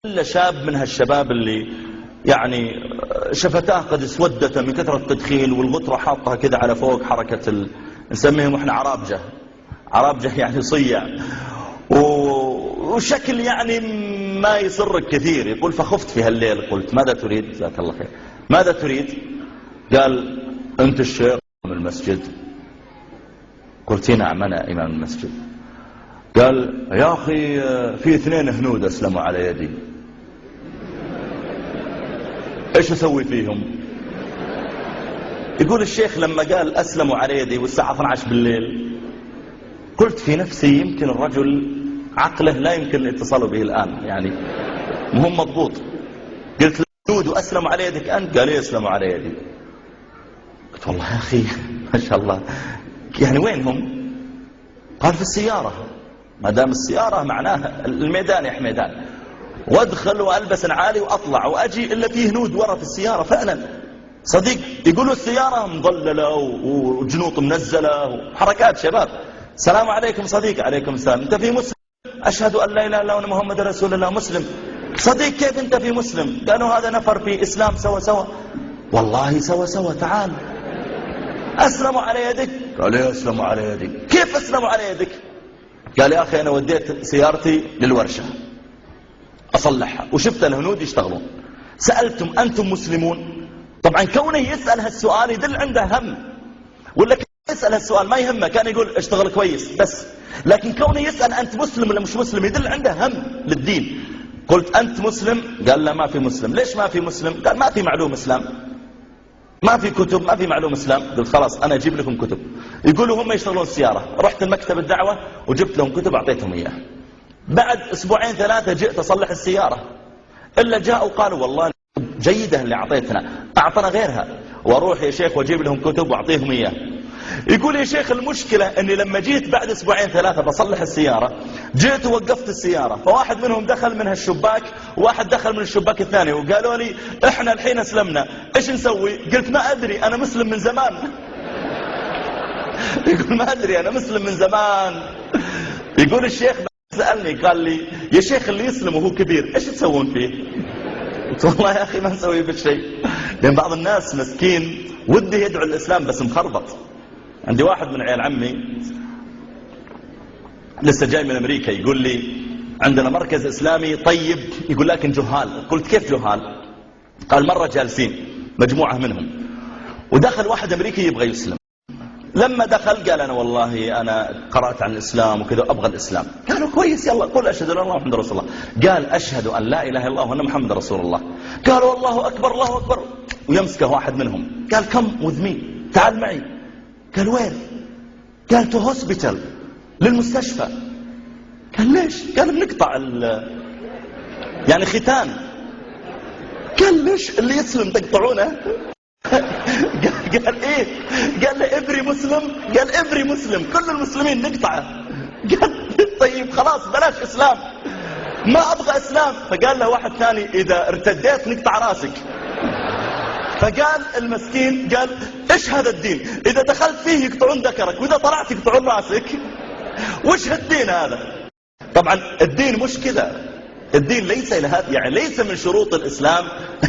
إلا شاب من هالشباب اللي يعني شفتاه قد اسودت من كثرة التدخين والغطرة حاطها كذا على فوق حركة نسميهم احنا عرابجة. عرابجة يعني صيع وشكل يعني ما يسرك كثير. يقول فخفت في هالليل، قلت ماذا تريد؟ جزاك الله خير. ماذا تريد؟ قال أنت الشيخ من المسجد؟ قلت نعم أنا إمام المسجد. قال يا أخي في 2 هنود أسلموا على يدي، إيش أسوي فيهم؟ يقول الشيخ لما قال أسلموا على يدي والساعة 12 بالليل قلت في نفسي يمكن الرجل عقله لا يمكن الاتصال به الآن، يعني مهم مضبوط. قلت الهنود أسلموا على يدك أنت؟ قال أسلموا على يدي. قلت والله يا أخي ما شاء الله، يعني وينهم؟ قال في السيارة. ما دام السيارة معناها الميدان يا حميدان، وادخل والبس عالي واطلع واجي الا فيه هنود ورا في السيارة فعلا صديق. يقولوا السيارة مضللة وجنوط منزلة وحركات شباب. السلام عليكم صديق. عليكم السلام. انت في مسلم؟ اشهد ان لا اله الا الله وان محمد رسول الله. مسلم. صديق كيف انت في مسلم؟ قالوا هذا نفر في اسلام سوا سوا. والله سوا سوا. تعال اسلموا على يدك؟ قال لي اسلموا على يدي. كيف اسلموا على يدك؟ قال يا أخي أنا وديت سيارتي للورشة أصلحها وشفت الهنود يشتغلون، سألتم أنتم مسلمون؟ طبعا كونه يسأل هالسؤال يدل عنده هم، ولا كان يسأل هالسؤال ما يهمه كان يقول اشتغل كويس بس، لكن كونه يسأل أنت مسلم ولا مش مسلم يدل عنده هم للدين. قلت أنت مسلم؟ قال لا ما في مسلم. ليش ما في مسلم؟ قال ما في معلوم إسلام، ما في كتب، ما في معلوم إسلام. قلت خلاص أنا أجيب لكم كتب. يقولوا هم يشتغلون السيارة. رحت المكتب الدعوة وجبت لهم كتب أعطيتهم إياه. بعد 2 3 جئت أصلح السيارة، إلا جاءوا قالوا والله جيدة اللي أعطيتنا، أعطنا غيرها. وأروح يا شيخ وأجيب لهم كتب وأعطيهم إياه. يقول يا شيخ المشكلة أني لما جيت بعد 2 3 بصلح السيارة جيت ووقفت السيارة، فواحد منهم دخل من هالشباك وواحد دخل من الشباك الثاني وقالوا لي احنا الحين اسلمنا ايش نسوي؟ قلت ما أدري أنا مسلم من زمان. يقول ما أدري أنا مسلم من زمان. يقول الشيخ سألني قال لي يا شيخ اللي يسلم وهو كبير ايش تسوون فيه؟ قلت والله يا أخي ما نسوي بالشيء، لأن بعض الناس مسكين وده يدعو الإسلام بس مخربط. عندي واحد من عيال عمي لسه جاي من أمريكا يقول لي عندنا مركز إسلامي طيب، يقول لكن جهال. قلت كيف جهال؟ قال مرة جالسين مجموعة منهم ودخل واحد أمريكي يبغى يسلم. لما دخل قال أنا والله أنا قرأت عن الإسلام وكذا أبغى الإسلام. قالوا كويس يلا قل أشهد أن لا إله إلا الله محمد رسول الله. قال أشهد أن لا إله إلا الله وأن محمد رسول الله. قالوا الله أكبر الله أكبر. ويمسكه واحد منهم قال كم with me، تعال معي. قال وين؟ قال تو هوسبيتال، للمستشفى. قال ليش؟ قال بنقطع يعني ختان. قال ليش اللي يسلم تقطعونه؟ قال ايه؟ قال له افري مسلم. قال افري مسلم كل المسلمين نقطعه. قال طيب خلاص بلاش اسلام، ما ابغى اسلام. فقال له واحد ثاني اذا ارتديت نقطع راسك. فقال المسكين قال ايش هذا الدين؟ اذا دخلت فيه يقطعون ذكرك واذا طلعت يقطعون راسك. وش هالدين هذا؟ طبعا الدين مش كذا، الدين ليس لهذا، يعني ليس من شروط الإسلام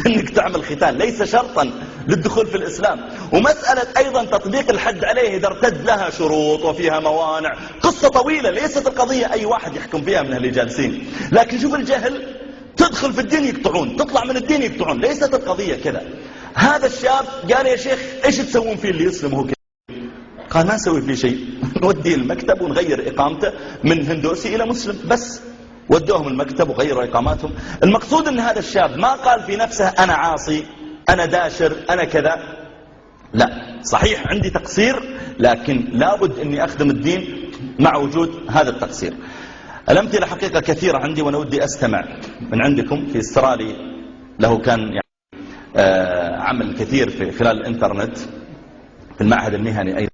أنك تعمل ختان، ليس شرطا للدخول في الإسلام. ومسألة أيضا تطبيق الحد عليه إذا ارتد لها شروط وفيها موانع، قصة طويلة ليست القضية أي واحد يحكم فيها من اللي جالسين. لكن شوف الجهل، تدخل في الدين يقطعون، تطلع من الدين يقطعون، ليست القضية كذا. هذا الشاب قال يا شيخ إيش تسوون فيه اللي يسلم هو كذا؟ قال ما نسوي فيه شيء، نوديه المكتب ونغير إقامته من هندوسي إلى مسلم بس. ودوهم المكتب وغيروا إقاماتهم. المقصود أن هذا الشاب ما قال في نفسه أنا عاصي أنا داشر أنا كذا، لا صحيح عندي تقصير لكن لابد أني أخدم الدين مع وجود هذا التقصير. الأمثلة حقيقة كثيرة عندي وأنا ودي أستمع من عندكم. في استرالي له كان يعني عمل كثير في خلال الإنترنت في المعهد المهني أيضا.